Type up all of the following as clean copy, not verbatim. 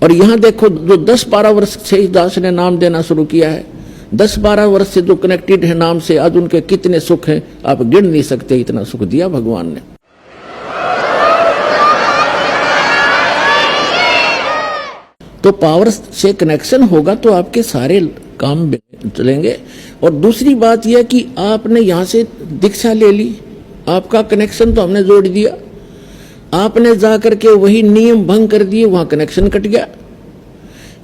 और यहां देखो जो 10-12 वर्ष से इस दास ने नाम देना शुरू किया है, 10-12 वर्ष से जो कनेक्टेड है नाम से, आज उनके कितने सुख हैं आप गिन नहीं सकते, इतना सुख दिया भगवान ने। तो पावर से कनेक्शन होगा तो आपके सारे काम चलेंगे। और दूसरी बात यह कि आपने यहां से दीक्षा ले ली, आपका कनेक्शन तो हमने जोड़ दिया, आपने जाकर के वही नियम भंग कर दिए, वहां कनेक्शन कट गया।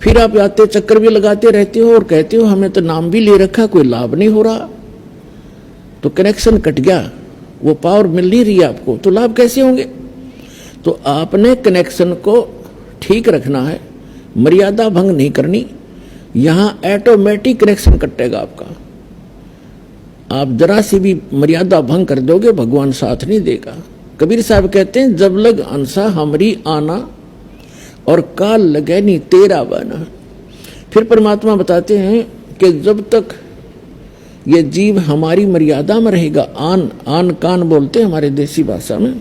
फिर आप आते चक्कर भी लगाते रहते हो और कहते हो हमें तो नाम भी ले रखा, कोई लाभ नहीं हो रहा, तो कनेक्शन कट गया, वो पावर मिल नहीं रही आपको, तो लाभ कैसे होंगे? तो आपने कनेक्शन को ठीक रखना है, मर्यादा भंग नहीं करनी, यहां ऑटोमेटिक कनेक्शन कटेगा आपका। आप जरा सी भी मर्यादा भंग कर दोगे भगवान साथ नहीं देगा। कबीर साहब कहते हैं जब लग अंसा हमरी आना और काल लगे नहीं तेरा बना। फिर परमात्मा बताते हैं कि जब तक ये जीव हमारी मर्यादा में रहेगा, आन कान बोलते हैं हमारे देसी भाषा में,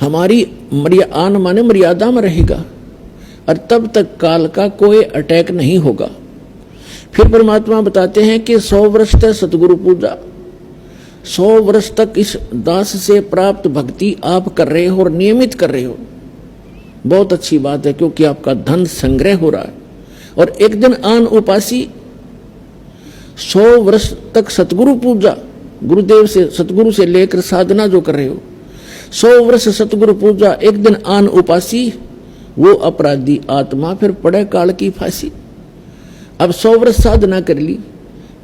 हमारी आन माने मर्यादा में रहेगा, और तब तक काल का कोई अटैक नहीं होगा। फिर परमात्मा बताते हैं कि 100 वर्ष तक सतगुरु पूजा, 100 वर्ष तक इस दास से प्राप्त भक्ति आप कर रहे हो और नियमित कर रहे हो, बहुत अच्छी बात है, क्योंकि आपका धन संग्रह हो रहा है। और एक दिन आन उपासी 100 वर्ष तक सतगुरु पूजा, गुरुदेव से सतगुरु से लेकर साधना जो कर रहे हो, 100 वर्ष सतगुरु पूजा, एक दिन आन उपासी, वो अपराधी आत्मा फिर पड़े काल की फांसी। अब 100 वर्ष साधना कर ली,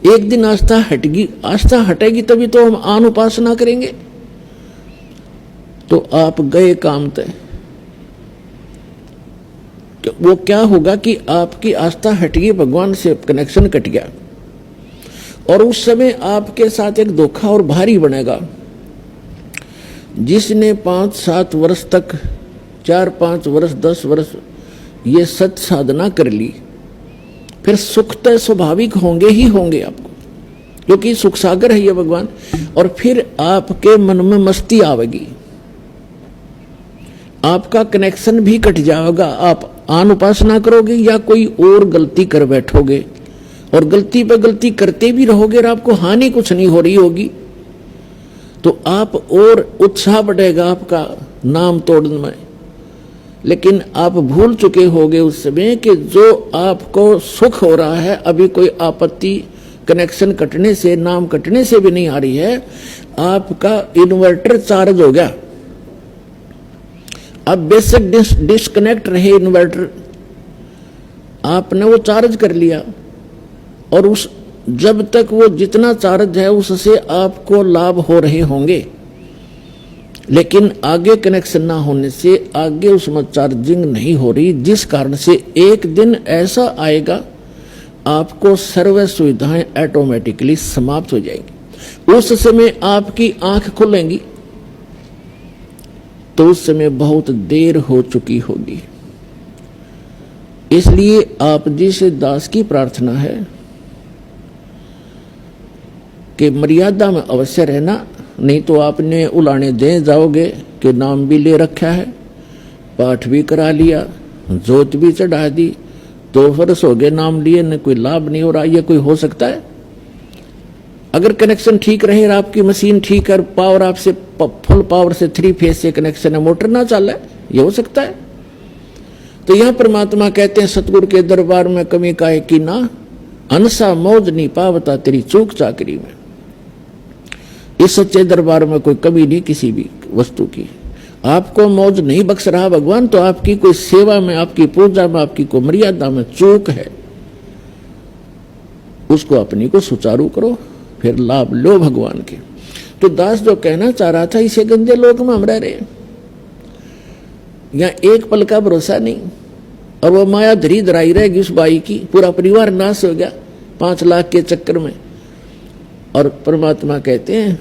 एक दिन आस्था हटेगी, आस्था हटेगी तभी तो हम आन उपासना करेंगे, तो आप गए काम तय। वो क्या होगा कि आपकी आस्था हट गई, भगवान से कनेक्शन कट गया, और उस समय आपके साथ एक धोखा और भारी बनेगा। जिसने 5-7 वर्ष तक, 4-5 वर्ष 10 वर्ष ये सत साधना कर ली, फिर सुख तो स्वाभाविक होंगे ही होंगे आपको, क्योंकि सुख सागर है ये भगवान। और फिर आपके मन में मस्ती आवेगी, आपका कनेक्शन भी कट जाएगा, आप आन उपासना करोगे या कोई और गलती कर बैठोगे, और गलती पे गलती करते भी रहोगे और आपको हानि कुछ नहीं हो रही होगी, तो आप और उत्साह बढ़ेगा आपका नाम तोड़ने में। लेकिन आप भूल चुके होंगे उस समय कि जो आपको सुख हो रहा है, अभी कोई आपत्ति कनेक्शन कटने से, नाम कटने से भी नहीं आ रही है, आपका इन्वर्टर चार्ज हो गया। अब बेसिक डिस्कनेक्ट रहे इन्वर्टर, आपने वो चार्ज कर लिया, और उस जब तक वो जितना चार्ज है उससे आपको लाभ हो रहे होंगे, लेकिन आगे कनेक्शन ना होने से आगे उसमें चार्जिंग नहीं हो रही, जिस कारण से एक दिन ऐसा आएगा आपको सर्व सुविधाएं ऑटोमेटिकली समाप्त हो जाएंगी। उस समय आपकी आंख खुलेंगी तो उस समय बहुत देर हो चुकी होगी। इसलिए आप जी से दास की प्रार्थना है कि मर्यादा में अवश्य रहना, नहीं तो आपने उलाने दे जाओगे कि नाम भी ले रखा है, पाठ भी करा लिया, जोत भी चढ़ा दी, 2 वर्ष हो गए नाम लिए, न कोई लाभ नहीं हो रहा, ये कोई हो सकता है? अगर कनेक्शन ठीक रहे और आपकी मशीन ठीक है, पावर आपसे फुल पावर से 3 फेज से कनेक्शन है, मोटर ना चल रहा है, ये हो सकता है? तो यह परमात्मा कहते हैं सतगुरु के दरबार में कमी काहे की ना, अनसा मौज नहीं पावता तेरी चूक चाकरी में। इस सच्चे दरबार में कोई कमी नहीं किसी भी वस्तु की, आपको मौज नहीं बख्श रहा भगवान, तो आपकी कोई सेवा में, आपकी पूजा में, आपकी कोई मर्यादा में चूक है, उसको अपनी को सुचारू करो, फिर लाभ लो भगवान के। तो दास जो कहना चाह रहा था, इसे गंदे लोक में हम रह रहे हैं, यहाँ एक पल का भरोसा नहीं, और वो माया धरी धराई रहेगी उस बाई की, पूरा परिवार नाश हो गया 5 लाख के चक्कर में। और परमात्मा कहते हैं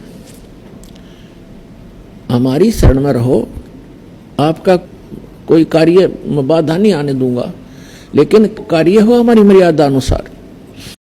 हमारी शरण में रहो, आपका कोई कार्य में बाधा नहीं आने दूंगा, लेकिन कार्य हो हमारी मर्यादा अनुसार।